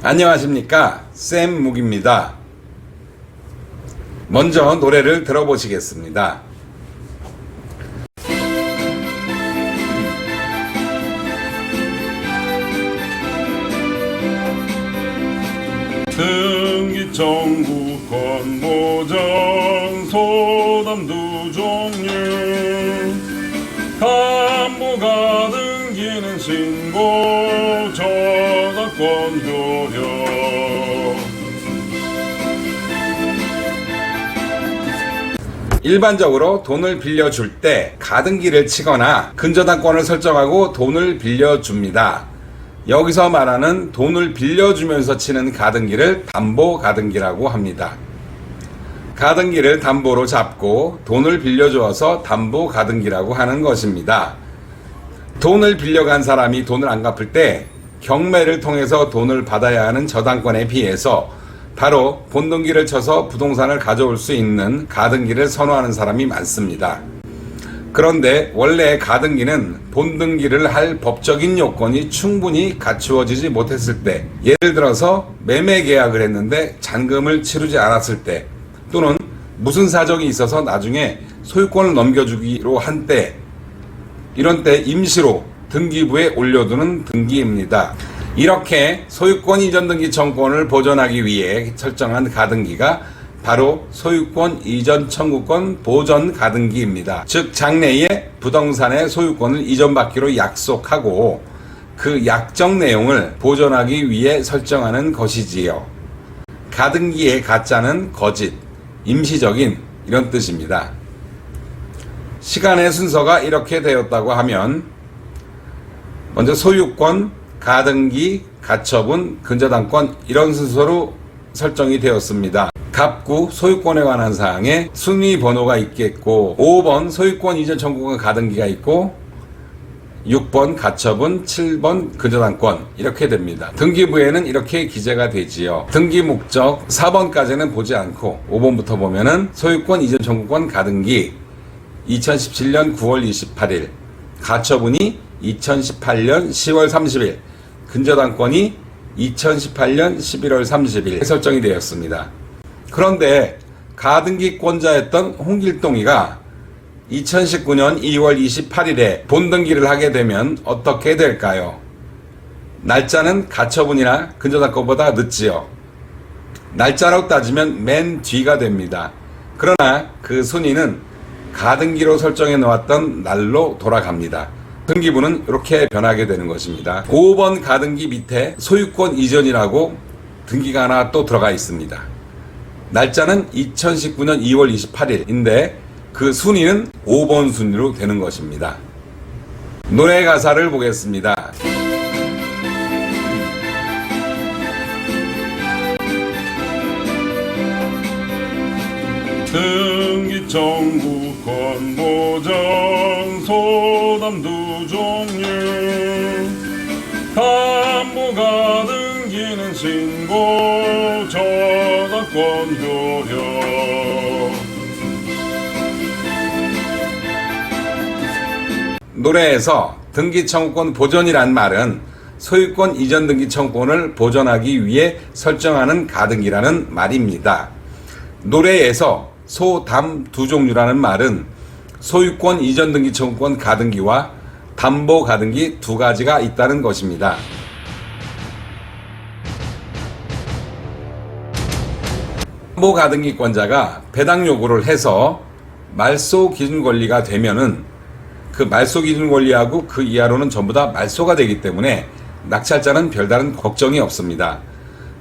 안녕하십니까, 쌤묵입니다. 먼저 노래를 들어보시겠습니다. 등기 청구권 보전 소담 두 종류 담보가 등기는 신고 저작권 효력 일반적으로 돈을 빌려줄 때 가등기를 치거나 근저당권을 설정하고 돈을 빌려줍니다. 여기서 말하는 돈을 빌려주면서 치는 가등기를 담보가등기라고 합니다. 가등기를 담보로 잡고 돈을 빌려주어서 담보가등기라고 하는 것입니다. 돈을 빌려간 사람이 돈을 안 갚을 때 경매를 통해서 돈을 받아야 하는 저당권에 비해서 바로 본등기를 쳐서 부동산을 가져올 수 있는 가등기를 선호하는 사람이 많습니다. 그런데 원래 가등기는 본등기를 할 법적인 요건이 충분히 갖추어지지 못했을 때, 예를 들어서 매매 계약을 했는데 잔금을 치르지 않았을 때, 또는 무슨 사정이 있어서 나중에 소유권을 넘겨주기로 한 때, 이런 때 임시로 등기부에 올려두는 등기입니다. 이렇게 소유권 이전 등기 청구권을 보존하기 위해 설정한 가등기가 바로 소유권 이전 청구권 보전 가등기입니다. 즉 장래에 부동산의 소유권을 이전받기로 약속하고 그 약정 내용을 보존하기 위해 설정하는 것이지요. 가등기의 가짜는 거짓, 임시적인 이런 뜻입니다. 시간의 순서가 이렇게 되었다고 하면 먼저 소유권, 가등기, 가처분, 근저당권 이런 순서로 설정이 되었습니다. 갑구 소유권에 관한 사항에 순위 번호가 있겠고 5번 소유권 이전 청구권 가등기가 있고 6번 가처분, 7번 근저당권 이렇게 됩니다. 등기부에는 이렇게 기재가 되지요. 등기 목적 4번까지는 보지 않고 5번부터 보면은 소유권 이전 청구권 가등기 2017년 9월 28일, 가처분이 2018년 10월 30일, 근저당권이 2018년 11월 30일 설정이 되었습니다. 그런데 가등기권자였던 홍길동이가 2019년 2월 28일에 본등기를 하게 되면 어떻게 될까요? 날짜는 가처분이나 근저당권보다 늦지요. 날짜로 따지면 맨 뒤가 됩니다. 그러나 그 순위는 가등기로 설정해 놓았던 날로 돌아갑니다. 등기부는 이렇게 변하게 되는 것입니다. 5번 가등기 밑에 소유권 이전이라고 등기가 하나 또 들어가 있습니다. 날짜는 2019년 2월 28일인데 그 순위는 5번 순위로 되는 것입니다. 노래 가사를 보겠습니다. 등기 청구권 보전 소담 두 종류 담보가 등기는 신고 저작권 효력 노래에서 등기 청구권 보존이란 말은 소유권 이전 등기 청구권을 보존하기 위해 설정하는 가등기라는 말입니다. 노래에서 소, 담 두 종류라는 말은 소유권 이전 등기 청구권 가등기와 담보 가등기 두 가지가 있다는 것입니다. 담보 가등기권자가 배당 요구를 해서 말소 기준 권리가 되면은 그 말소 기준 권리하고 그 이하로는 전부 다 말소가 되기 때문에 낙찰자는 별다른 걱정이 없습니다.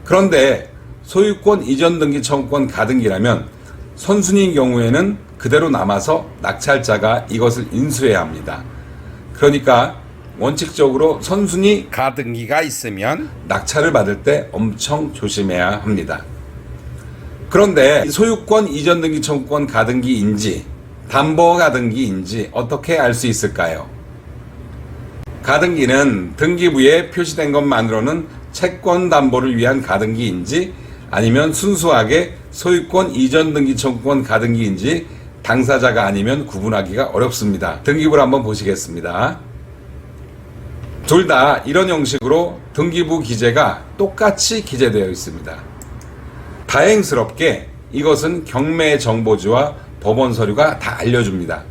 그런데 소유권 이전 등기 청구권 가등기라면 선순위인 경우에는 그대로 남아서 낙찰자가 이것을 인수해야 합니다. 그러니까 원칙적으로 선순위 가등기가 있으면 낙찰을 받을 때 엄청 조심해야 합니다. 그런데 소유권 이전 등기 청구권 가등기인지 담보 가등기인지 어떻게 알 수 있을까요? 가등기는 등기부에 표시된 것만으로는 채권 담보를 위한 가등기인지 아니면 순수하게 소유권 이전 등기 청구권 가등기인지 당사자가 아니면 구분하기가 어렵습니다. 등기부를 한번 보시겠습니다. 둘 다 이런 형식으로 등기부 기재가 똑같이 기재되어 있습니다. 다행스럽게 이것은 경매 정보지와 법원 서류가 다 알려줍니다.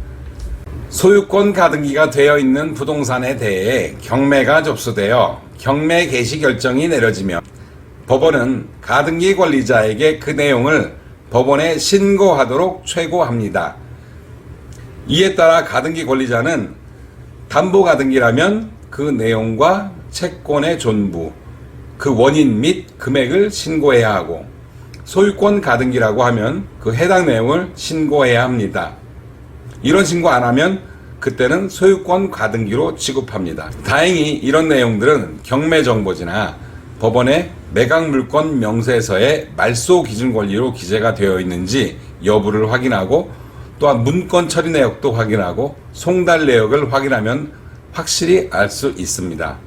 소유권 가등기가 되어 있는 부동산에 대해 경매가 접수되어 경매 개시 결정이 내려지면 법원은 가등기 권리자에게 그 내용을 법원에 신고하도록 최고합니다. 이에 따라 가등기 권리자는 담보 가등기라면 그 내용과 채권의 존부, 그 원인 및 금액을 신고해야 하고, 소유권 가등기라고 하면 그 해당 내용을 신고해야 합니다. 이런 신고 안 하면 그때는 소유권 가등기로 취급합니다. 다행히 이런 내용들은 경매정보지나 법원의 매각물권 명세서에 말소 기준 권리로 기재가 되어 있는지 여부를 확인하고, 또한 문건 처리 내역도 확인하고 송달 내역을 확인하면 확실히 알 수 있습니다.